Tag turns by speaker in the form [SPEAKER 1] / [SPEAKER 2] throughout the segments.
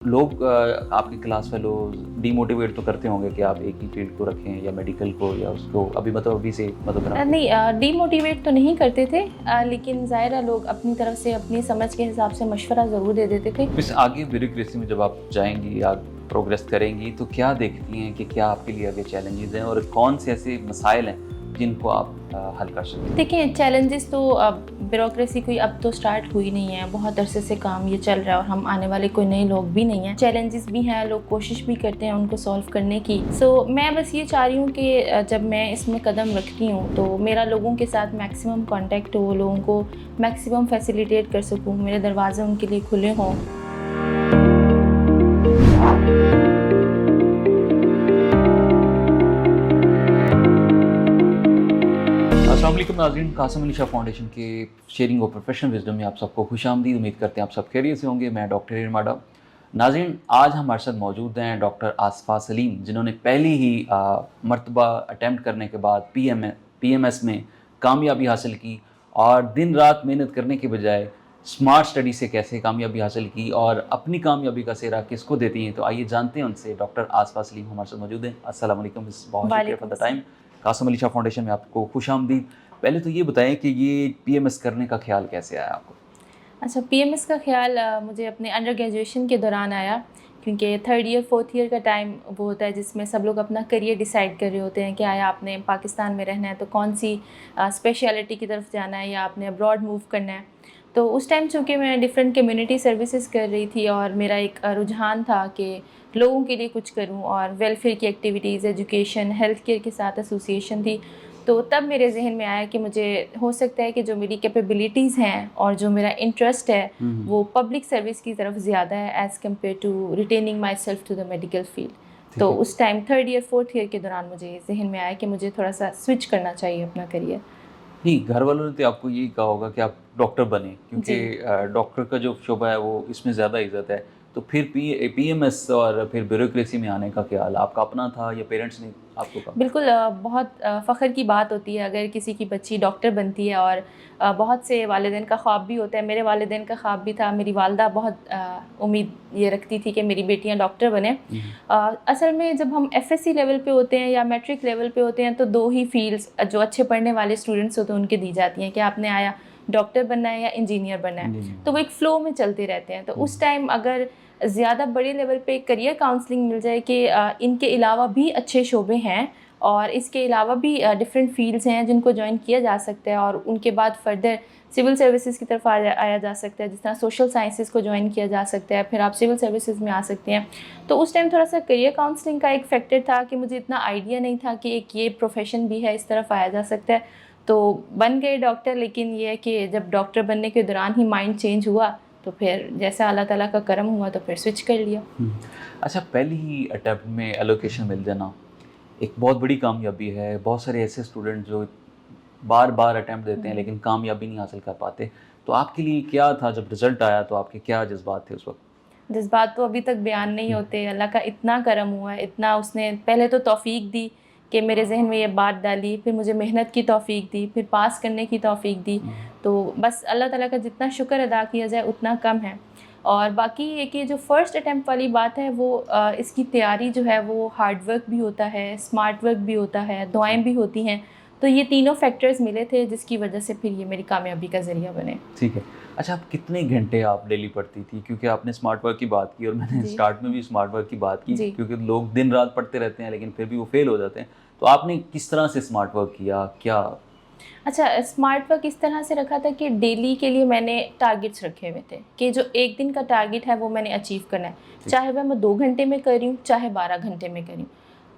[SPEAKER 1] لوگ آپ کے کلاس فیلو ڈیموٹیویٹ تو کرتے ہوں گے کہ آپ ایک ہی فیلڈ کو رکھیں یا میڈیکل کو یا اس کو ابھی سے
[SPEAKER 2] نہیں، ڈی موٹیویٹ تو نہیں کرتے تھے، لیکن ظاہرہ لوگ اپنی طرف سے اپنی سمجھ کے حساب سے مشورہ ضرور دے دیتے تھے۔
[SPEAKER 1] اس آگے بیوروکریسی میں جب آپ جائیں گی یا پروگریس کریں گی تو کیا دیکھتی ہیں کہ کیا آپ کے لیے آگے چیلنجز ہیں اور کون سے ایسے مسائل ہیں جن کو آپ حل کر سکتے ہیں؟
[SPEAKER 2] دیکھیں، چیلنجز تو اب بیوروکریسی کوئی اب تو سٹارٹ ہوئی نہیں ہے، بہت عرصے سے کام یہ چل رہا ہے اور ہم آنے والے کوئی نئے لوگ بھی نہیں ہیں۔ چیلنجز بھی ہیں، لوگ کوشش بھی کرتے ہیں ان کو سولو کرنے کی۔ میں بس یہ چاہ رہی ہوں کہ جب میں اس میں قدم رکھتی ہوں تو میرا لوگوں کے ساتھ میکسیمم کانٹیکٹ ہو، لوگوں کو میکسیمم فیسیلیٹیٹ کر سکوں، میرے دروازے ان کے لیے کھلے ہوں۔
[SPEAKER 1] السلام علیکم ناظرین، قاسم علی شاہ فاؤنڈیشن کے شیئرنگ اور پروفیشنل وزڈم میں آپ سب کو خوش آمدید۔ امید کرتے ہیں آپ سب خیریت سے ہوں گے۔ میں ڈاکٹر ارماڈا۔ ناظرین، آج ہمارے ساتھ موجود ہیں ڈاکٹر آصفہ سلیم، جنہوں نے پہلی ہی مرتبہ اٹیمپٹ کرنے کے بعد پی ایم ایس میں کامیابی حاصل کی اور دن رات محنت کرنے کے بجائے اسمارٹ اسٹڈی سے کیسے کامیابی حاصل کی اور اپنی کامیابی کا سہرا کس کو دیتی ہیں۔ تو آئیے جانتے ہیں ان سے۔ ڈاکٹر آصفہ سلیم ہمارے ساتھ موجود ہیں۔ السلام علیکم، بہت شکریہ for the time. Qasim Ali Shah foundation میں آپ کو خوش آمدید۔ پہلے تو یہ بتائیں کہ یہ پی ایم ایس کرنے کا خیال کیسے آیا آپ کو؟
[SPEAKER 2] اچھا، پی ایم ایس کا خیال مجھے اپنے انڈر گریجویشن کے دوران آیا، کیونکہ 3rd ایئر 4th ایئر کا ٹائم وہ ہوتا ہے جس میں سب لوگ اپنا کریئر ڈیسائیڈ کر رہے ہوتے ہیں کہ آیا آپ نے پاکستان میں رہنا ہے تو کون سی اسپیشلٹی کی طرف جانا ہے یا آپ نے ابراڈ موو کرنا ہے۔ تو اس ٹائم چونکہ میں ڈفرینٹ کمیونٹی سروسز کر رہی تھی اور میرا ایک رجحان تھا کہ لوگوں کے لیے کچھ کروں، اور ویلفیئر کی ایکٹیویٹیز، ایجوکیشن، ہیلتھ کیئر کے ساتھ ایسوسیشن تھی، تو تب میرے ذہن میں آیا کہ مجھے ہو سکتا ہے کہ جو میری کیپیبلٹیز ہیں اور جو میرا انٹرسٹ ہے وہ پبلک سروس کی طرف زیادہ ہے as compare to retaining myself to the medical field. تو اس time 3rd year 4th year کے دوران مجھے ذہن میں آیا کہ مجھے تھوڑا سا سوئچ کرنا چاہیے اپنا کریئر۔
[SPEAKER 1] نہیں، گھر والوں نے تو آپ کو یہی کہا ہوگا کہ آپ ڈاکٹر بنیں، کیونکہ ڈاکٹر کا جو شعبہ ہے وہ اس میں زیادہ عزت ہے۔ تو پھر پی ایم ایس اور پھر بیوروکریسی میں آنے کا خیال آپ کا اپنا تھا یا پیرنٹس نے آپ کو کہا؟
[SPEAKER 2] بالکل، بہت فخر کی بات ہوتی ہے اگر کسی کی بچی ڈاکٹر بنتی ہے، اور بہت سے والدین کا خواب بھی ہوتا ہے۔ میرے والدین کا خواب بھی تھا، میری والدہ بہت امید یہ رکھتی تھی کہ میری بیٹیاں ڈاکٹر بنیں۔ اصل میں جب ہم ایف ایس سی لیول پہ ہوتے ہیں یا میٹرک لیول پہ ہوتے ہیں تو 2 ہی فیلڈس جو اچھے پڑھنے والے اسٹوڈنٹس ہوتے ہیں ان کے دی جاتی ہیں کہ آپ نے آیا ڈاکٹر بننا ہے یا انجینئر بننا ہے، تو وہ ایک فلو میں چلتے رہتے ہیں۔ تو اس ٹائم اگر زیادہ بڑے لیول پہ کریئر کاؤنسلنگ مل جائے کہ ان کے علاوہ بھی اچھے شعبے ہیں اور اس کے علاوہ بھی ڈفرینٹ فیلڈس ہیں جن کو جوائن کیا جا سکتا ہے، اور ان کے بعد فردر سول سروسز کی طرف آیا جا سکتا ہے، جس طرح سوشل سائنسز کو جوائن کیا جا سکتا ہے، پھر آپ سول سروسز میں آ سکتے ہیں۔ تو اس ٹائم تھوڑا سا کریئر کاؤنسلنگ کا ایک فیکٹر تھا کہ مجھے اتنا آئیڈیا نہیں تھا کہ ایک یہ پروفیشن بھی ہے، اس طرف آیا جا سکتا ہے۔ تو بن گئے ڈاکٹر، لیکن یہ ہے کہ جب ڈاکٹر بننے کے دوران ہی مائنڈ چینج ہوا تو پھر جیسا اللہ تعالیٰ کا کرم ہوا تو پھر سوئچ کر لیا۔
[SPEAKER 1] اچھا، پہلی ہی اٹیمپٹ میں ایلوکیشن مل جانا ایک بہت بڑی کامیابی ہے۔ بہت سارے ایسے اسٹوڈنٹ جو بار بار اٹیمپٹ دیتے ہیں لیکن کامیابی نہیں حاصل کر پاتے۔ تو آپ کے لیے کیا تھا جب رزلٹ آیا تو آپ کے کیا جذبات تھے اس وقت؟
[SPEAKER 2] جذبات تو ابھی تک بیان نہیں ہوتے۔ اللہ کا اتنا کرم ہوا ہے، اتنا اس نے پہلے تو توفیق دی کہ میرے ذہن میں یہ بات ڈالی، پھر مجھے محنت کی توفیق دی، پھر پاس کرنے کی توفیق دی۔ تو بس اللہ تعالیٰ کا جتنا شکر ادا کیا جائے اتنا کم ہے۔ اور باقی یہ کہ جو فرسٹ اٹیمپٹ والی بات ہے وہ اس کی تیاری جو ہے وہ ہارڈ ورک بھی ہوتا ہے، اسمارٹ ورک بھی ہوتا ہے، دعائیں بھی ہوتی ہیں۔ تو یہ تینوں فیکٹرز ملے تھے جس کی وجہ سے پھر یہ میری کامیابی کا ذریعہ بنے۔
[SPEAKER 1] ٹھیک ہے۔ اچھا، آپ کتنے گھنٹے آپ ڈیلی پڑھتی تھی؟ کیونکہ آپ نے اسمارٹ ورک کی بات کی اور میں نے اسٹارٹ میں بھی اسمارٹ ورک کی بات کی، کیونکہ لوگ دن رات پڑھتے رہتے ہیں لیکن پھر بھی وہ فیل ہو جاتے ہیں۔ تو آپ نے کس طرح سے اسمارٹ ورک کیا؟ کیا؟
[SPEAKER 2] اچھا، اسمارٹ ورک اس طرح سے رکھا تھا کہ ڈیلی کے لیے میں نے ٹارگٹس رکھے ہوئے تھے کہ جو ایک دن کا ٹارگٹ ہے وہ میں نے اچیو کرنا ہے، چاہے وہ میں 2 گھنٹے میں کر رہی ہوں چاہے 12 گھنٹے میں کر رہی ہوں۔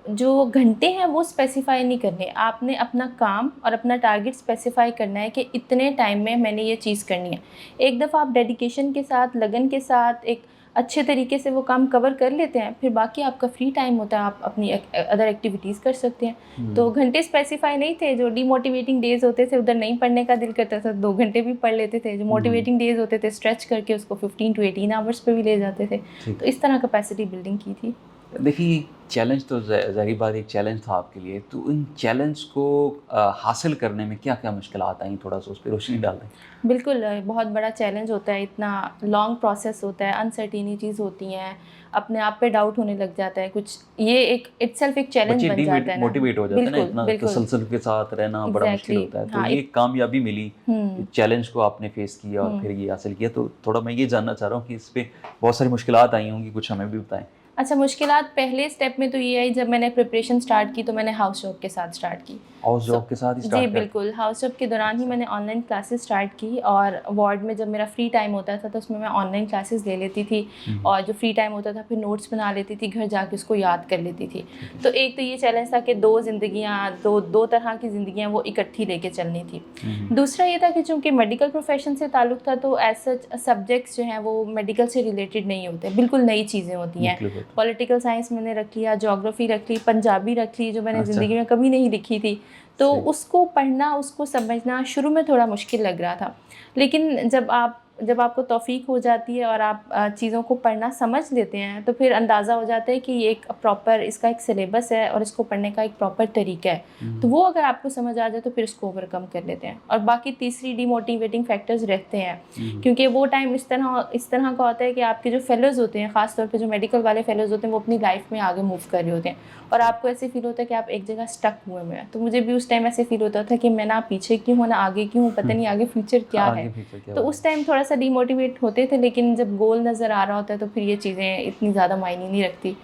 [SPEAKER 2] جو گھنٹے ہیں وہ اسپیسیفائی نہیں کرنے، آپ نے اپنا کام اور اپنا ٹارگٹ اسپیسیفائی کرنا ہے کہ اتنے ٹائم میں نے یہ چیز کرنی ہے۔ ایک دفعہ آپ ڈیڈیکیشن کے ساتھ، لگن کے ساتھ ایک اچھے طریقے سے وہ کام کور کر لیتے ہیں، پھر باقی آپ کا فری ٹائم ہوتا ہے، آپ اپنی ادر ایکٹیویٹیز کر سکتے ہیں۔ تو گھنٹے اسپیسیفائی نہیں تھے۔ جو ڈی موٹیویٹنگ ڈیز ہوتے تھے ادھر نہیں پڑھنے کا دل کرتا تھا 2 گھنٹے بھی پڑھ لیتے تھے، جو موٹیویٹنگ ڈیز ہوتے تھے اسٹریچ کر کے اس کو 15 to 18 آورس پہ بھی لے جاتے تھے۔ تو اس طرح کیپیسٹی بلڈنگ کی تھی۔
[SPEAKER 1] देखिए, चैलेंज तो ज़ाहिर बात एक चैलेंज था आपके लिए, तो इन चैलेंज को हासिल करने में क्या-क्या मुश्किलात आईं? थोड़ा-सा उस पे रोशनी डाल दें।
[SPEAKER 2] बिल्कुल बहुत बड़ा चैलेंज होता है, इतना लॉन्ग प्रोसेस होता है, अनसर्टेनिटीज़ होती हैं, अपने आप पे डाउट होने लग जाता है कुछ, ये एक इटसेल्फ एक चैलेंज
[SPEAKER 1] बच्चे
[SPEAKER 2] बन जाता है ना।
[SPEAKER 1] मोटिवेट हो जाते हैं ना,
[SPEAKER 2] बिल्कुल,
[SPEAKER 1] इतना
[SPEAKER 2] बिल्कुल,
[SPEAKER 1] तसलसल के साथ रहना बड़ा मुश्किल
[SPEAKER 2] एग्ज़ैक्टली
[SPEAKER 1] होता है। तो
[SPEAKER 2] हाँ,
[SPEAKER 1] ये कामयाबी मिली,
[SPEAKER 2] हुँ,
[SPEAKER 1] चैलेंज को आपने फेस किया और
[SPEAKER 2] हुँ।
[SPEAKER 1] फिर ये हासिल किया, तो थोड़ा मैं ये जानना चाह रहा हूँ कि इस पे बहुत सारी मुश्किलात आई होंगी, कुछ हमें भी बताएँ?
[SPEAKER 2] अच्छा, मुश्किलात पहले स्टेप में तो ये आई जब मैंने प्रिपरेशन स्टार्ट की तो मैंने हाउस जॉब के साथ स्टार्ट की।
[SPEAKER 1] हाउस
[SPEAKER 2] सो
[SPEAKER 1] जॉब के साथ ही
[SPEAKER 2] जी,
[SPEAKER 1] स्टार्ट करते हैं?
[SPEAKER 2] बिल्कुल, हाउस जॉब के दौरान ही
[SPEAKER 1] अच्छा,
[SPEAKER 2] मैंने ऑनलाइन क्लासेस स्टार्ट की और वार्ड में जब मेरा फ्री टाइम होता था तो उसमें मैं ऑनलाइन क्लासेस ले लेती थी
[SPEAKER 1] हुँ, हुँ,
[SPEAKER 2] और जो फ्री टाइम होता था फिर नोट्स बना लेती थी, घर जाके उसको याद कर लेती थी।
[SPEAKER 1] ठीक है।
[SPEAKER 2] तो एक तो ये चैलेंज था कि 2 ज़िंदगियाँ, 2 तरह की ज़िंदगियाँ वो इकट्ठी लेके चलनी थी।
[SPEAKER 1] हुँ, हुँ,
[SPEAKER 2] दूसरा ये था कि चूँकि मेडिकल प्रोफ़ेशन से ताल्लुक़ था तो एज़ सच सब्जेक्ट्स जो हैं वो मेडिकल से रिलेटेड नहीं होते, बिल्कुल नई चीज़ें होती हैं।
[SPEAKER 1] मुख्तलिफ होता
[SPEAKER 2] पॉलिटिकल साइंस मैंने रख लिया, ज्योग्राफ़ी रख ली, पंजाबी रख ली जो मैंने
[SPEAKER 1] है। अच्छा,
[SPEAKER 2] ज़िंदगी में कभी नहीं लिखी थी। तो
[SPEAKER 1] सही।
[SPEAKER 2] उसको पढ़ना, उसको समझना शुरू में थोड़ा मुश्किल लग रहा था। लेकिन जब आपको तौफ़ीक हो जाती है और आप चीज़ों को पढ़ना समझ लेते हैं, तो फिर अंदाज़ा हो जाता है कि ये एक प्रॉपर इसका एक सिलेबस है और इसको पढ़ने का एक प्रॉपर तरीका है। तो
[SPEAKER 1] हुँ,
[SPEAKER 2] वो अगर आपको समझ आ जाए तो फिर उसको ओवरकम कर लेते हैं। और बाकी तीसरी डिमोटिवेटिंग फैक्टर्स रहते हैं,
[SPEAKER 1] हुँ,
[SPEAKER 2] क्योंकि वो टाइम इस तरह का होता है कि आपके जो फेलोज़ होते हैं, ख़ास तौर पे जो मेडिकल वाले फेलोज़ होते हैं, वो अपनी लाइफ़ में आगे मूव कर रहे होते हैं और
[SPEAKER 1] सही।
[SPEAKER 2] आपको ऐसे फ़ील होता है कि आप एक जगह स्टक हुए हुए हैं। तो मुझे भी उस टाइम ऐसे फ़ील होता था कि मैं ना पीछे क्यों हूँ, ना आगे क्यों हूँ, पता नहीं आगे फ्यूचर क्या
[SPEAKER 1] आगे
[SPEAKER 2] है।
[SPEAKER 1] फ्यूचर क्या
[SPEAKER 2] तो
[SPEAKER 1] होगा?
[SPEAKER 2] उस टाइम थोड़ा-सा डिमोटिवेट होते थे, लेकिन जब गोल नज़र आ रहा होता है तो फिर ये चीज़ें इतनी ज़्यादा मायने नहीं रखती।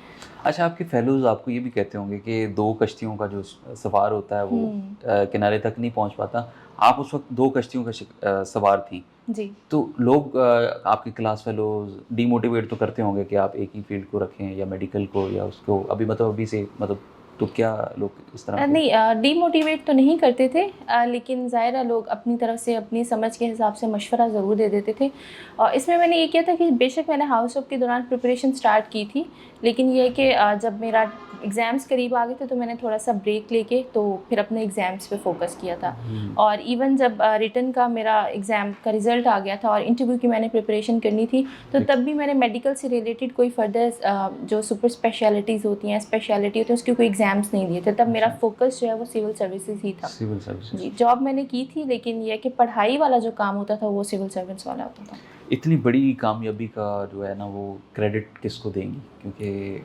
[SPEAKER 1] अच्छा, आपके फेलोज़ आपको ये भी कहते होंगे कि 2 कश्तियों का जो सवार होता है वो
[SPEAKER 2] हुँ,
[SPEAKER 1] किनारे तक नहीं पहुँच पाता। आप उस वक़्त 2 कश्तियों का सवार थीं।
[SPEAKER 2] जी।
[SPEAKER 1] तो लोग आपके क्लास फेलोज़ डीमोटिवेट तो करते होंगे कि आप एक ही फ़ील्ड को रखें या मेडिकल को या उसको अभी मतलब अभी से मतलब तो क्या लोग इस तरह के
[SPEAKER 2] नहीं डीमोटिवेट तो नहीं करते थे, लेकिन ज़ाहिर है लोग अपनी तरफ से अपनी समझ के हिसाब से मशवरा ज़रूर दे देते थे। और इसमें मैंने ये किया था कि बेशक मैंने हाउस जॉब के दौरान प्रिपरेशन स्टार्ट की थी, लेकिन ये है कि जब मेरा एग्ज़ाम्स करीब आ गए थे तो मैंने थोड़ा-सा ब्रेक लेके तो फिर अपने एग्ज़ाम्स पे फ़ोकस किया था।
[SPEAKER 1] हुँ,
[SPEAKER 2] और इवन जब रिटन का मेरा एग्ज़ाम का रिज़ल्ट आ गया था और इंटरव्यू की मैंने प्रिपरेशन करनी थी, तो
[SPEAKER 1] ठीक।
[SPEAKER 2] तब भी मैंने मेडिकल से रिलेटेड कोई फ़र्दर जो सुपर स्पेशलिटीज़ होती हैं, स्पेशलिटी होती है, उसके कोई एग्ज़ाम्स नहीं दिए थे। तब मेरा
[SPEAKER 1] अच्छा,
[SPEAKER 2] फ़ोकस जो है वो सिविल सर्विसेज़ ही था।
[SPEAKER 1] Civil services.
[SPEAKER 2] जी, जॉब मैंने की थी, लेकिन ये है कि पढ़ाई वाला जो काम होता था वो सिविल सर्विस वाला होता था।
[SPEAKER 1] इतनी बड़ी कामयाबी का जो है ना वो क्रेडिट किसको देंगी? क्योंकि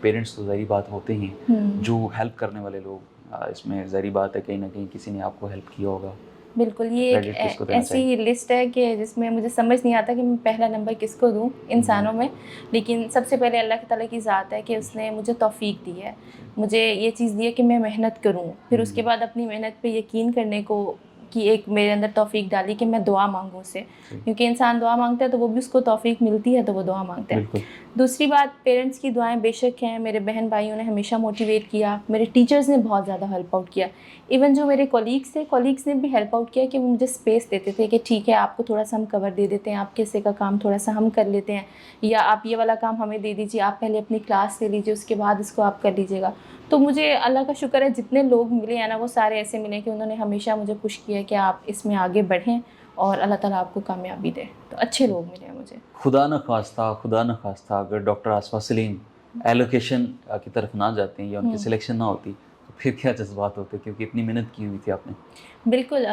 [SPEAKER 1] पेरेंट्स तो ज़ाहिर बात होते ही हैं,
[SPEAKER 2] हुँ।
[SPEAKER 1] जो हेल्प करने वाले लोग इसमें ज़ाहिर बात है कहीं न कहीं किसी ने आपको हेल्प किया होगा,
[SPEAKER 2] बिल्कुल, ये एक
[SPEAKER 1] क्रेडिट किसको देना चाहिए?
[SPEAKER 2] ऐसी लिस्ट है कि जिसमें मुझे समझ नहीं आता कि मैं पहला नंबर किसको दूँ
[SPEAKER 1] हुँ,
[SPEAKER 2] इंसानों में। लेकिन सबसे पहले अल्लाह ताला की ज़ात है कि उसने मुझे तौफ़ीक दी है।
[SPEAKER 1] सही।
[SPEAKER 2] मुझे ये चीज़ दी है कि मैं मेहनत करूँ। फिर उसके
[SPEAKER 1] हुँ,
[SPEAKER 2] बाद अपनी मेहनत पे यकीन करने को की एक मेरे अंदर तौफ़ीक डाली कि मैं दुआ माँगूँ उससे।
[SPEAKER 1] सही,
[SPEAKER 2] क्योंकि इंसान दुआ माँगता है तो वो भी उसको तौफ़ीक मिलती है तो वो दुआ माँगता है।
[SPEAKER 1] बिल्कुल।
[SPEAKER 2] दूसरी बात, पेरेंट्स की दुआएँ बेशक हैं, मेरे बहन-भाइयों ने हमेशा मोटिवेट किया, मेरे टीचर्स ने बहुत ज़्यादा हेल्प आउट किया। इवन जो मेरे कॉलीग्स थे, कॉलीग्स ने भी हेल्प आउट किया कि वो मुझे स्पेस देते थे कि ठीक है, आपको थोड़ा-सा हम कवर दे देते हैं, आपके हिस्से का काम थोड़ा-सा हम कर लेते हैं, या आप ये वाला काम हमें दे दीजिए, आप पहले अपनी क्लास ले लीजिए, उसके बाद इसको आप कर लीजिएगा। तो मुझे अल्लाह का शुक्र है जितने लोग मिले हैं ना, वो सारे ऐसे मिले कि उन्होंने हमेशा मुझे पुश किया कि आप इसमें आगे बढ़ें और अल्लाह ताला आपको कामयाबी दे। तो अच्छे लोग मिले हैं मुझे।
[SPEAKER 1] खुदा न ख़ास्ता अगर डॉक्टर आसफ़ा सलीम एलोकेशन की तरफ ना जाते या उनकी
[SPEAKER 2] हुँ।
[SPEAKER 1] सिलेक्शन ना होती, तो फिर क्या जज़्बात होते? क्योंकि इतनी मेहनत की हुई थी आपने।
[SPEAKER 2] बिल्कुल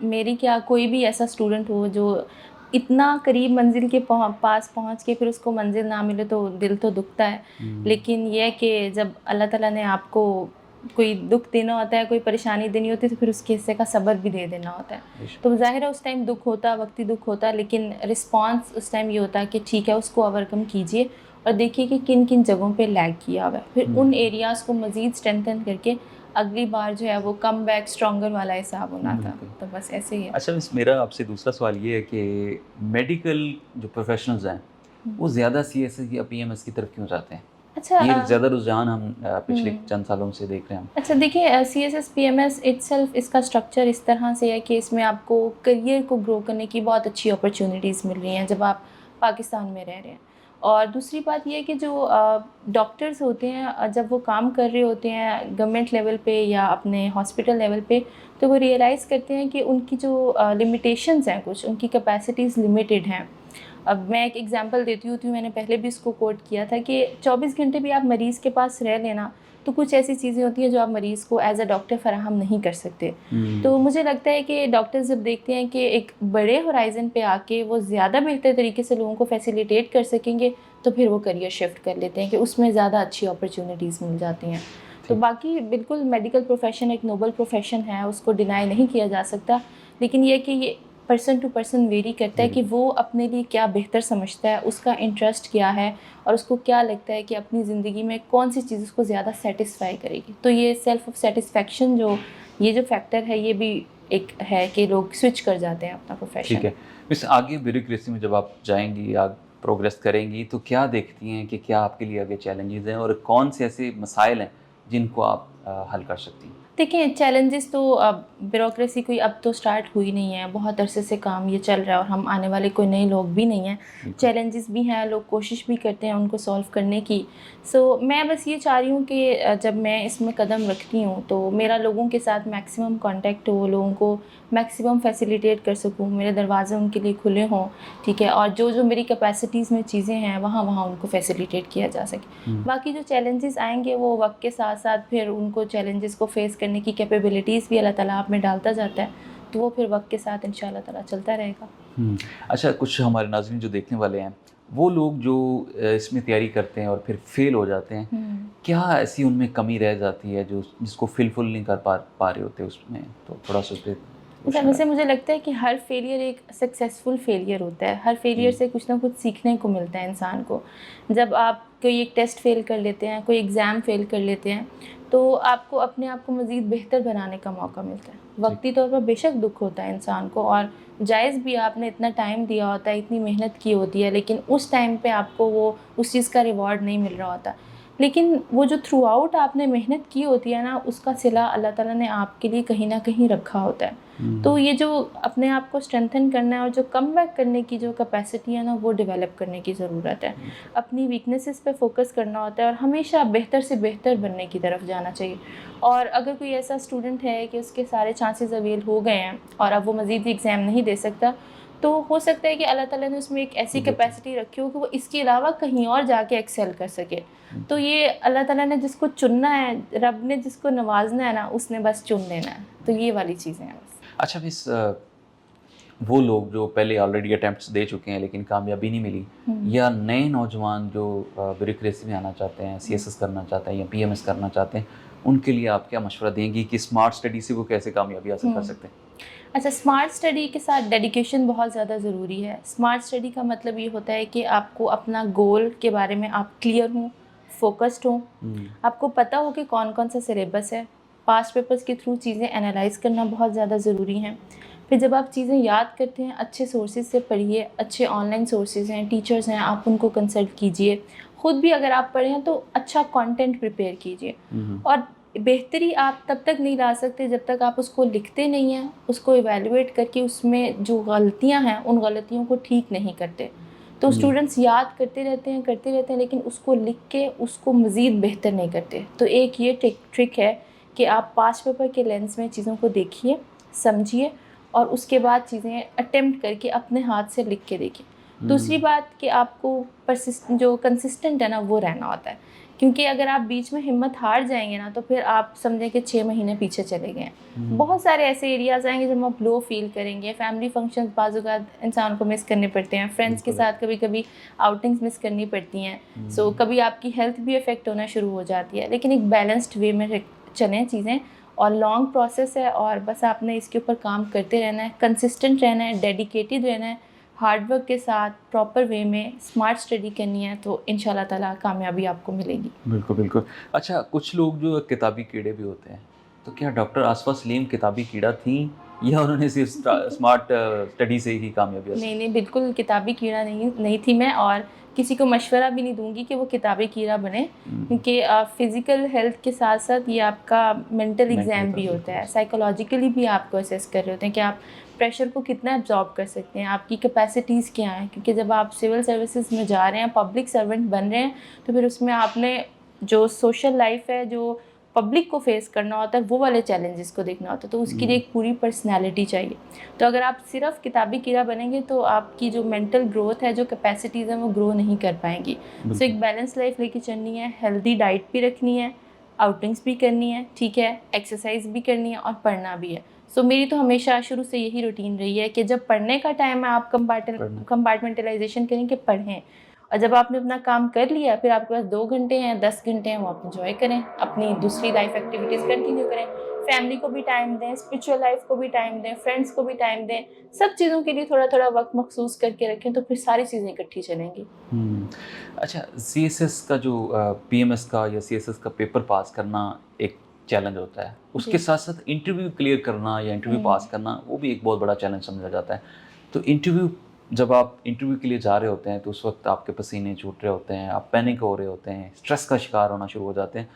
[SPEAKER 2] मेरी क्या कोई भी ऐसा स्टूडेंट हो जो इतना करीब मंज़िल के पास पहुँच के फिर उसको मंज़िल ना मिले तो दिल तो दुखता है।
[SPEAKER 1] हुँ,
[SPEAKER 2] लेकिन ये है कि जब अल्लाह ताला ने आपको कोई दुःख देना होता है, कोई परेशानी देनी होती है तो फिर उसके हिस्से का सब्र भी दे देना होता है।
[SPEAKER 1] बेशक।
[SPEAKER 2] तो ज़ाहिर है उस टाइम दुःख होता, वक़्ती दुःख होता, लेकिन रिस्पॉन्स उस टाइम ये होता है कि ठीक है, उसको ओवरकम कीजिए और देखिए कि किन-किन जगहों पे लैग किया हुआ है। फिर
[SPEAKER 1] हुँ,
[SPEAKER 2] उन एरियाज़ को मज़ीद स्ट्रेंथन करके अगली बार जो है वो कमबैक स्ट्रॉन्गर वाला हिसाब होना था।
[SPEAKER 1] बिल्कुल।
[SPEAKER 2] तो बस ऐसे ही है।
[SPEAKER 1] अच्छा बस मेरा आपसे दूसरा सवाल ये है कि मेडिकल जो प्रोफ़ेशनल्स हैं,
[SPEAKER 2] हुँ।
[SPEAKER 1] वो ज़्यादा सीएसई या पीएमएस की तरफ क्यों जाते हैं?
[SPEAKER 2] अच्छा
[SPEAKER 1] ये ज़्यादा रुझान हम
[SPEAKER 2] हुँ।
[SPEAKER 1] पिछले चंद सालों से देख रहे हैं हम।
[SPEAKER 2] अच्छा देखिए सीएसएस पीएमएस इटसेल्फ इसका स्ट्रक्चर इस तरह से है कि इसमें आपको करियर को ग्रो करने की बहुत अच्छी अपॉर्च्युनिटीज़ मिल रही हैं जब आप पाकिस्तान में रह रहे हैं। और दूसरी बात ये है कि जो डॉक्टर्स होते हैं जब वो काम कर रहे होते हैं गवर्नमेंट लेवल पे या अपने हॉस्पिटल लेवल पे, तो वो रियलाइज़ करते हैं कि उनकी जो लिमिटेशंस हैं कुछ, उनकी कैपेसिटीज़ लिमिटेड हैं। اب میں ایک ایگزامپل دیتی ہوں، میں نے پہلے بھی اس کو کوٹ کیا تھا کہ 24 گھنٹے بھی آپ مریض کے پاس رہ لینا تو کچھ ایسی چیزیں ہوتی ہیں جو آپ مریض کو ایز اے ڈاکٹر فراہم نہیں کر سکتے. تو مجھے لگتا ہے کہ ڈاکٹرز جب دیکھتے ہیں کہ ایک بڑے ہورائزن پہ آ کے وہ زیادہ بہتر طریقے سے لوگوں کو فیسیلیٹیٹ کر سکیں گے تو پھر وہ کریئر شفٹ کر لیتے ہیں کہ اس میں زیادہ اچھی اپرچونیٹیز مل جاتی ہیں. تو باقی بالکل میڈیکل پروفیشن ایک نوبل پروفیشن ہے، اس کو ڈینائی نہیں کیا جا سکتا، لیکن یہ کہ یہ پرسن ٹو پرسن ویری کرتا ہے کہ وہ اپنے لیے کیا بہتر سمجھتا ہے، اس کا انٹرسٹ کیا ہے اور اس کو کیا لگتا ہے کہ اپنی زندگی میں کون سی چیز اس کو زیادہ سیٹسفائی کرے گی. تو یہ سیلف آف سیٹسفیکشن یہ جو فیکٹر ہے یہ بھی ایک ہے کہ لوگ سوئچ کر جاتے ہیں اپنا پروفیشن.
[SPEAKER 1] ٹھیک ہے، بس آگے بیوروکریسی میں جب آپ جائیں گی یا پروگریس کریں گی تو کیا دیکھتی ہیں کہ کیا آپ کے لیے آگے چیلنجز ہیں اور کون سے ایسے مسائل ہیں جن کو آپ حل کر سکتی ہیں؟
[SPEAKER 2] دیکھیں چیلنجز تو اب بیوروکریسی کوئی اب تو سٹارٹ ہوئی نہیں ہے، بہت عرصے سے کام یہ چل رہا ہے اور ہم آنے والے کوئی نئے لوگ بھی نہیں ہیں. چیلنجز بھی ہیں، لوگ کوشش بھی کرتے ہیں ان کو سولو کرنے کی. میں بس یہ چاہ رہی ہوں کہ جب میں اس میں قدم رکھتی ہوں تو میرا لوگوں کے ساتھ میکسیمم کانٹیکٹ ہو، لوگوں کو میکسیمم فیسیلیٹیٹ کر سکوں، میرے دروازے ان کے لیے کھلے ہوں، ٹھیک ہے، اور جو میری کیپیسٹیز میں چیزیں ہیں وہاں ان کو فیسیلیٹیٹ کیا جا سکے. باقی جو چیلنجز آئیں گے وہ وقت کے ساتھ ساتھ پھر ان کو چیلنجز کو فیس کرنے کی کیپیبلٹیز بھی اللہ تعالیٰ آپ میں ڈالتا جاتا ہے، تو وہ پھر وقت کے ساتھ ان شاء اللہ تعالیٰ چلتا رہے گا.
[SPEAKER 1] اچھا، کچھ ہمارے ناظرین جو دیکھنے والے ہیں وہ لوگ جو اس میں تیاری کرتے ہیں اور پھر فیل ہو جاتے ہیں، کیا ایسی ان میں کمی رہ جاتی ہے جو جس کو فل نہیں کر پا رہے ہوتے اس میں، تو تھوڑا سا اس پہ
[SPEAKER 2] ویسے مجھے لگتا ہے کہ ہر فیلئر ایک سکسیزفل فیلئر ہوتا ہے، ہر فیلئر سے کچھ نہ کچھ سیکھنے کو ملتا ہے انسان کو. جب آپ کوئی ایک ٹیسٹ فیل کر لیتے ہیں، کوئی ایگزام فیل کر لیتے ہیں تو آپ کو اپنے آپ کو مزید بہتر بنانے کا موقع ملتا ہے. وقتی طور پر بے شک دکھ ہوتا ہے انسان کو اور جائز بھی، آپ نے اتنا ٹائم دیا ہوتا ہے، اتنی محنت کی ہوتی ہے، لیکن اس ٹائم پہ آپ کو وہ اس چیز کا ریوارڈ نہیں مل رہا ہوتا. لیکن وہ جو تھرو آؤٹ آپ نے محنت کی ہوتی ہے نا، اس کا صلہ اللہ تعالیٰ نے آپ کے لیے کہیں نہ کہیں رکھا ہوتا ہے. تو یہ جو اپنے آپ کو اسٹرینتھن کرنا ہے اور جو کم بیک کرنے کی جو کیپیسٹی ہے نا وہ ڈیولپ کرنے کی ضرورت ہے. اپنی ویکنیسز پہ فوکس کرنا ہوتا ہے اور ہمیشہ بہتر سے بہتر بننے کی طرف جانا چاہیے. اور اگر کوئی ایسا اسٹوڈنٹ ہے کہ اس کے سارے چانسز اویل ہو گئے ہیں اور اب وہ مزید ایگزام نہیں دے سکتا، تو ہو سکتا ہے کہ اللہ تعالیٰ نے اس میں ایک ایسی کیپیسٹی رکھی ہو کہ وہ اس کے علاوہ کہیں اور جا کے ایکسیل کر سکے. تو یہ اللہ تعالیٰ نے جس کو چننا ہے، رب نے جس کو نوازنا ہے نا، اس نے بس چن لینا ہے. تو یہ والی چیزیں ہیں بس.
[SPEAKER 1] اچھا مس، وہ لوگ جو پہلے آلریڈی اٹیمپٹس دے چکے ہیں لیکن کامیابی نہیں ملی، یا نئے نوجوان جو بیوروکریسی میں آنا چاہتے ہیں، سی ایس ایس کرنا چاہتے ہیں یا پی ایم ایس کرنا چاہتے ہیں، ان کے لیے آپ کیا مشورہ دیں گی کہ اسمارٹ اسٹڈی سے وہ کیسے کامیابی حاصل کر سکتے ہیں؟
[SPEAKER 2] اچھا، اسمارٹ اسٹڈی کے ساتھ ڈیڈیکیشن بہت زیادہ ضروری ہے. اسمارٹ اسٹڈی کا مطلب یہ ہوتا ہے کہ آپ کو اپنا گول کے بارے میں آپ کلیئر ہوں، فوکسڈ ہوں، آپ کو پتہ ہو کہ کون سا سلیبس ہے. پاسٹ پیپرز کے تھرو چیزیں انالائز کرنا بہت زیادہ ضروری ہیں. پھر جب آپ چیزیں یاد کرتے ہیں، اچھے سورسز سے پڑھیے، اچھے آن لائن سورسز ہیں، ٹیچرز ہیں، آپ ان کو کنسلٹ کیجئے. خود بھی اگر آپ پڑھیں تو اچھا کانٹینٹ پریپیئر کیجئے. اور بہتری آپ تب تک نہیں لا سکتے جب تک آپ اس کو لکھتے نہیں ہیں، اس کو ایویلویٹ کر کے اس میں جو غلطیاں ہیں ان غلطیوں کو ٹھیک نہیں کرتے. تو اسٹوڈنٹس یاد کرتے رہتے ہیں لیکن اس کو لکھ کے اس کو مزید بہتر نہیں کرتے. تو ایک یہ ٹرک ہے کہ آپ پاسٹ پیپر کے لینس میں چیزوں کو دیکھیے، سمجھیے اور اس کے بعد چیزیں اٹیمپٹ کر کے اپنے ہاتھ سے لکھ کے دیکھیے. دوسری بات کہ آپ کو جو کنسسٹنٹ ہے نا وہ رہنا ہوتا ہے، کیونکہ اگر آپ بیچ میں ہمت ہار جائیں گے نا تو پھر آپ سمجھیں کہ 6 مہینے پیچھے چلے گئے ہیں. بہت سارے ایسے ایریاز آئیں گے جب آپ لو فیل کریں گے. فیملی فنکشنز بعض اوقات انسان کو مس کرنے پڑتے ہیں، فرینڈس کے ساتھ کبھی کبھی آؤٹنگز مس کرنی پڑتی ہیں. کبھی آپ کی ہیلتھ بھی افیکٹ ہونا شروع ہو جاتی ہے. لیکن ایک بیلنسڈ وے میں چلیں چیزیں، اور لانگ پروسیس ہے اور بس آپ نے اس کے اوپر کام کرتے رہنا ہے، کنسسٹنٹ رہنا ہے، ڈیڈیکیٹڈ رہنا ہے، ہارڈ ورک کے ساتھ پراپر وے میں اسمارٹ اسٹڈی کرنی ہے، تو ان شاء اللہ تعالیٰ کامیابی آپ کو ملے گی.
[SPEAKER 1] بالکل. اچھا، کچھ لوگ جو کتابی کیڑے بھی ہوتے ہیں، تو کیا ڈاکٹر آصفہ سلیم کتابی کیڑا تھیں یا انہوں نے صرف اسمارٹ اسٹڈی سے ہی کامیابی حاصل؟
[SPEAKER 2] نہیں، بالکل کتابی کیڑا نہیں تھی میں، اور کسی کو مشورہ بھی نہیں دوں گی کہ وہ کتابی کیڑا بنے، کیونکہ فزیکل ہیلتھ کے ساتھ ساتھ یہ آپ کا مینٹل ایگزام بھی ہوتا ہے. سائیکولوجیکلی بھی آپ کو اسیس کر رہے ہوتے ہیں کہ آپ پریشر کو کتنا ایبزارب کر سکتے ہیں، آپ کی کیپیسٹیز کیا ہیں. کیونکہ جب آپ سول سروسز میں جا رہے ہیں، پبلک سرونٹ بن رہے ہیں، تو پھر اس میں آپ نے جو سوشل لائف ہے، جو पब्लिक को फेस करना होता है, वो वाले चैलेंजेस को देखना होता है, तो उसके लिए एक पूरी पर्सनैलिटी चाहिए। तो अगर आप सिर्फ किताबी कीड़ा बनेंगे तो आपकी जो मेंटल ग्रोथ है, जो कैपेसिटीज़ हैं, वो ग्रो नहीं कर पाएंगी। सो एक बैलेंस लाइफ लेके चलनी है, हेल्दी डाइट भी रखनी है, आउटिंग्स भी करनी है, ठीक है, एक्सरसाइज भी करनी है और पढ़ना भी है। सो मेरी तो हमेशा शुरू से यही रूटीन रही है कि जब पढ़ने का टाइम है आप कंपार्टमेंटलाइजेशन करें कि पढ़ें, और जब आपने अपना काम कर लिया फिर आपके पास 2 घंटे हैं, 10 घंटे हैं, वो आप इंजॉय करें, अपनी दूसरी लाइफ एक्टिविटीज़ कंटिन्यू करें, फैमिली को भी टाइम दें, स्पिरिचुअल लाइफ को भी टाइम दें, फ्रेंड्स को भी टाइम दें, सब चीज़ों के लिए थोड़ा थोड़ा वक्त मखसूस करके रखें, तो फिर सारी चीज़ें इकट्ठी चलेंगी।
[SPEAKER 1] अच्छा, सीएसएस का जो पीएमएस का या सीएसएस का पेपर पास करना एक चैलेंज होता है, उसके साथ साथ इंटरव्यू क्लियर करना या इंटरव्यू पास करना वो भी एक बहुत बड़ा चैलेंज समझा जाता है। तो इंटरव्यू, जब आप इंटरव्यू के लिए जा रहे होते हैं तो उस वक्त आपके पसीने छूट रहे होते हैं, आप पैनिक हो रहे होते हैं, स्ट्रेस का शिकार होना शुरू हो जाते हैं,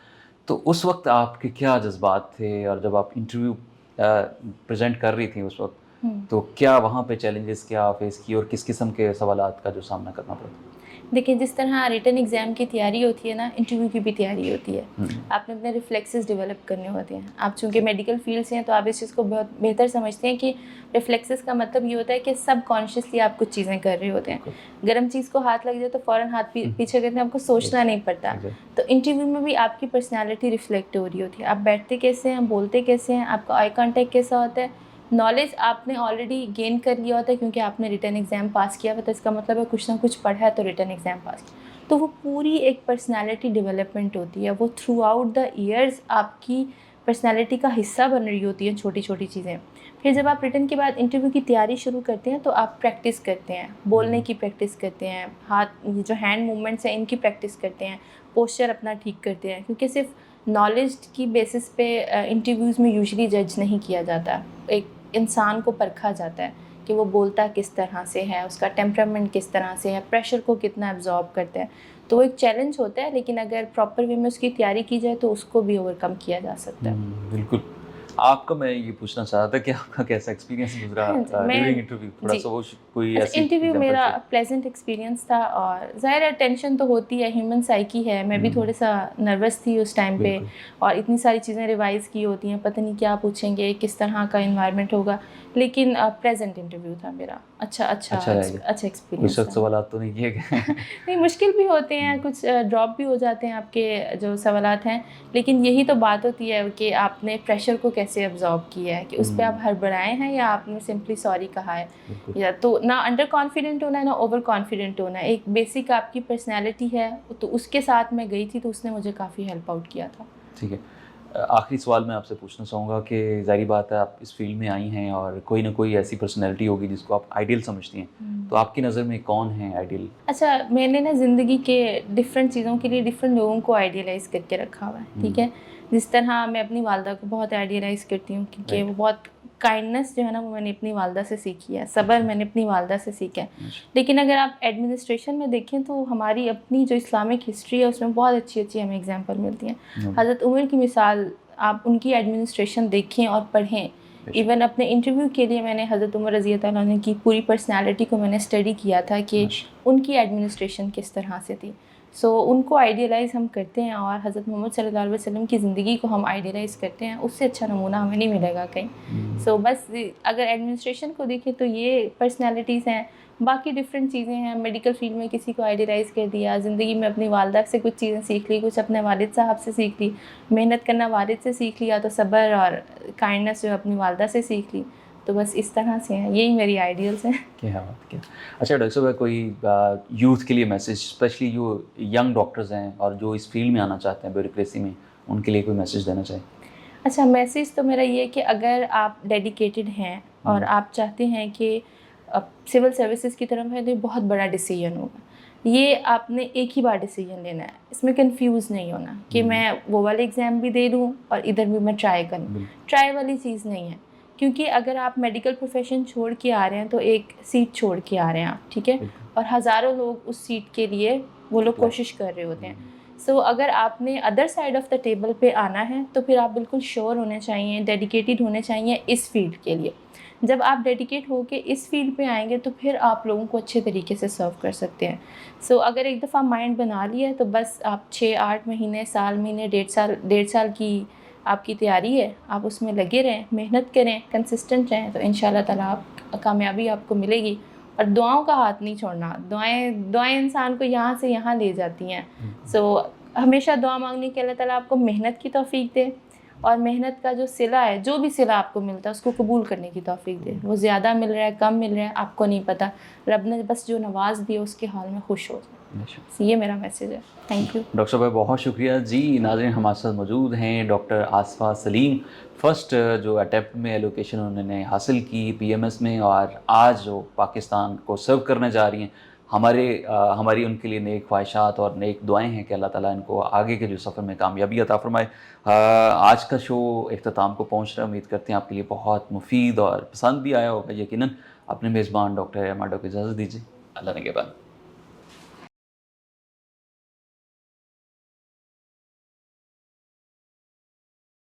[SPEAKER 1] तो उस वक्त आपके क्या जज्बात थे? और जब आप इंटरव्यू प्रेजेंट कर रही थी उस वक्त, तो क्या वहाँ पे चैलेंजेस क्या फेस किए और किस किस्म के सवालात का जो सामना करना पड़ा?
[SPEAKER 2] देखिए, जिस तरह रिटन एग्ज़ाम की तैयारी होती है ना, इंटरव्यू की भी तैयारी होती है। आपने अपने रिफ्लेक्सेस डेवलप करने होते हैं। आप चूँकि मेडिकल फील्ड से हैं तो आप इस चीज़ को बहुत बेहतर समझते हैं कि रिफ्लेक्सेस का मतलब ये होता है कि सबकॉन्शियसली आप कुछ चीज़ें कर रहे होते हैं। गर्म चीज़ को हाथ लग जाए तो फ़ौरन हाथ पीछे करते हैं, आपको सोचना नहीं पड़ता। तो इंटरव्यू में भी आपकी पर्सनैलिटी रिफ्लेक्ट हो रही होती है। आप बैठते कैसे हैं, बोलते कैसे हैं, आपका आई कॉन्टैक्ट कैसा होता है, नॉलेज आपने ऑलरेडी गेन कर लिया होता है क्योंकि आपने रिटन एग्ज़ाम पास किया हुआ, तो इसका मतलब है कुछ ना कुछ पढ़ा है तो रिटन एग्ज़ाम पास किया। तो वो पूरी एक पर्सनैलिटी डेवलपमेंट होती है, वो थ्रू आउट द ईयर्स आपकी पर्सनैलिटी का हिस्सा बन रही होती हैं छोटी छोटी चीज़ें। फिर जब आप रिटन के बाद इंटरव्यू की तैयारी शुरू करते हैं तो आप प्रैक्टिस करते हैं, बोलने की प्रैक्टिस करते हैं, हाथ ये जो हैंड मूवमेंट्स हैं इनकी प्रैक्टिस करते हैं, पोस्चर अपना ठीक करते हैं, क्योंकि सिर्फ नॉलेज की बेसिस पे इंटरव्यूज़ में यूजुअली जज नहीं किया जाता। एक इंसान को परखा जाता है कि वो बोलता किस तरह से है, उसका टेम्परामेंट किस तरह से है, प्रेशर को कितना एब्जॉर्ब करता है। तो वो एक चैलेंज होता है, लेकिन अगर प्रॉपर वे में उसकी तैयारी की जाए तो उसको भी ओवरकम किया जा सकता है।
[SPEAKER 1] बिल्कुल। आपका मैं ये पूछना चाह रहा था कि आपका कैसा एक्सपीरियंस गुजरा ड्यूरिंग इंटरव्यू? थोड़ा सा वो कोई ऐसी
[SPEAKER 2] इंटरव्यू
[SPEAKER 1] एग्जांपल
[SPEAKER 2] मेरा
[SPEAKER 1] शेयर?
[SPEAKER 2] प्लेजेंट एक्सपीरियंस था, और ज़ाहिर है टेंशन तो होती है, ह्यूमन साइकी है, मैं भी थोड़ा सा नर्वस थी उस टाइम पे, और इतनी सारी चीज़ें रिवाइज़ की होती हैं, पता नहीं क्या पूछेंगे, किस तरह का इन्वायरमेंट होगा, लेकिन प्रेजेंट इंटरव्यू था मेरा। अच्छा
[SPEAKER 1] कोई
[SPEAKER 2] एक्सपीरियंस
[SPEAKER 1] सख्त
[SPEAKER 2] था।
[SPEAKER 1] सवालात तो नहीं किए गए?
[SPEAKER 2] नहीं, मुश्किल भी होते हैं, कुछ ड्रॉप भी हो जाते हैं आपके जो सवालात हैं, लेकिन यही तो बात होती है कि आपने प्रेशर को कैसे अब्जॉर्ब किया है, कि उस पे आप हड़बड़ाए हैं या आपने सिंपली सॉरी कहा है, या तो ना अंडर कॉन्फिडेंट होना है ना ओवर कॉन्फिडेंट होना है। एक बेसिक आपकी पर्सनैलिटी है, तो उसके साथ मैं गई थी, तो उसने मुझे काफ़ी हेल्प आउट किया था।
[SPEAKER 1] ठीक है। आखिरी सवाल मैं आपसे पूछना चाहूँगा कि ज़ाहिर बात है आप इस फील्ड में आई हैं और कोई ना कोई ऐसी पर्सनैलिटी होगी जिसको आप आइडियल समझती हैं, तो आपकी नज़र में कौन है आइडियल?
[SPEAKER 2] अच्छा, मैंने ना ज़िंदगी के डिफरेंट चीज़ों के लिए डिफरेंट लोगों को आइडियलाइज़ करके रखा हुआ है, ठीक है। जिस तरह मैं अपनी वालदा को बहुत आइडियलाइज़ करती हूँ, क्योंकि वो बहुत काइंडनेस जो है ना वो मैंने अपनी वालदा से सीखी है, सब्र मैंने अपनी वालदा से सीखा है। लेकिन अगर आप एडमिनिस्ट्रेशन में देखें तो हमारी अपनी जो इस्लामिक हिस्ट्री है उसमें बहुत अच्छी अच्छी हमें एग्जांपल मिलती हैं। हज़रत उमर की मिसाल, आप उनकी एडमिनिस्ट्रेशन देखें और पढ़ें। इवन अपने इंटरव्यू के लिए मैंने हज़रत उमर रज़ी अल्लाह अन्हु की पूरी पर्सनालिटी को मैंने स्टडी किया था कि उनकी एडमिनिस्ट्रेशन किस तरह से थी। सो उनको आइडियलाइज़ हम करते हैं, और हज़रत मोहम्मद सल्लल्लाहु अलैहि वसल्लम की ज़िंदगी को हम आइडियलाइज़ करते हैं, उससे अच्छा नमूना हमें नहीं मिलेगा कहीं। सो बस अगर एडमिनिस्ट्रेशन को देखें तो ये पर्सनैलिटीज़ हैं। बाकी डिफरेंट चीज़ें हैं, मेडिकल फील्ड में किसी को आइडियलाइज़ कर दिया, ज़िंदगी में अपनी वालदा से कुछ चीज़ें सीख ली, कुछ अपने वालिद साहब से सीख ली, मेहनत करना वालिद से सीख लिया, तो सब्र और काइंडनेस जो अपनी वालदा से सीख ली। तो बस इस तरह से हैं, यही मेरी आइडियल्स हैं।
[SPEAKER 1] क्या बात, क्या। अच्छा डॉक्टर साहब, कोई यूथ के लिए मैसेज, स्पेशली जो यंग डॉक्टर्स हैं और जो इस फील्ड में आना चाहते हैं ब्यूरोक्रेसी में, उनके लिए कोई मैसेज देना चाहिए?
[SPEAKER 2] अच्छा, मैसेज तो मेरा ये है कि अगर आप डेडिकेटेड हैं और आप चाहते हैं कि सिविल सर्विसेज की तरफ है, तो ये बहुत बड़ा डिसीजन होगा। ये आपने एक ही बार डिसीजन लेना है, इसमें कंफ्यूज नहीं होना कि मैं वो वाले एग्ज़ाम भी दे दूँ और इधर भी मैं ट्राई करूँ। ट्राई वाली चीज़ नहीं है, क्योंकि अगर आप मेडिकल प्रोफेशन छोड़ के आ रहे हैं तो एक सीट छोड़ के आ रहे हैं आप, ठीक है, और हज़ारों लोग उस सीट के लिए वो लोग कोशिश कर रहे होते हैं। सो अगर आपने other side of the table पे आना है तो फिर आप बिल्कुल श्योर होने चाहिए, डेडिकेटेड होने चाहिए इस फील्ड के लिए। جب آپ ڈیڈیکیٹ ہو کے اس فیلڈ پہ آئیں گے تو پھر آپ لوگوں کو اچھے طریقے سے سرو کر سکتے ہیں. سو اگر ایک دفعہ مائنڈ بنا لیا ہے تو بس آپ 6-8 مہینے، سال، مہینے، 1.5 سال کی آپ کی تیاری ہے، آپ اس میں لگے رہیں، محنت کریں، کنسسٹنٹ رہیں، تو انشاءاللہ تعالیٰ آپ کامیابی آپ کو ملے گی. اور دعاؤں کا ہاتھ نہیں چھوڑنا. دعائیں انسان کو یہاں سے یہاں لے جاتی ہیں. سو ہمیشہ دعا مانگنے کے اللہ تعالیٰ آپ کو محنت کی توفیق دے، اور محنت کا جو صلہ ہے، جو بھی صلہ آپ کو ملتا ہے اس کو قبول کرنے کی توفیق دے. وہ زیادہ مل رہا ہے، کم مل رہا ہے، آپ کو نہیں پتہ. رب نے بس جو نواز دیا اس کے حال میں خوش ہو جائیں. یہ میرا میسیج ہے. Thank you.
[SPEAKER 1] ڈاکٹر صاحب بہت شکریہ جی. ناظرین ہمارے ساتھ موجود ہیں ڈاکٹر آصفہ سلیم. فرسٹ جو اٹیمپٹ میں ایلوکیشن انہوں نے حاصل کی پی ایم ایس میں، اور آج جو پاکستان کو سرو کرنے جا رہی ہیں. ہماری ان کے لیے نیک خواہشات اور نیک دعائیں ہیں کہ اللہ تعالیٰ ان کو آگے کے جو سفر میں کامیابی عطا فرمائے. آج کا شو اختتام کو پہنچ رہا ہے. امید کرتے ہیں آپ کے لیے بہت مفید اور پسند بھی آیا ہوگا. یقیناً اپنے میزبان ڈاکٹر ماڈو کو اجازت دیجیے. اللہ نگہبان.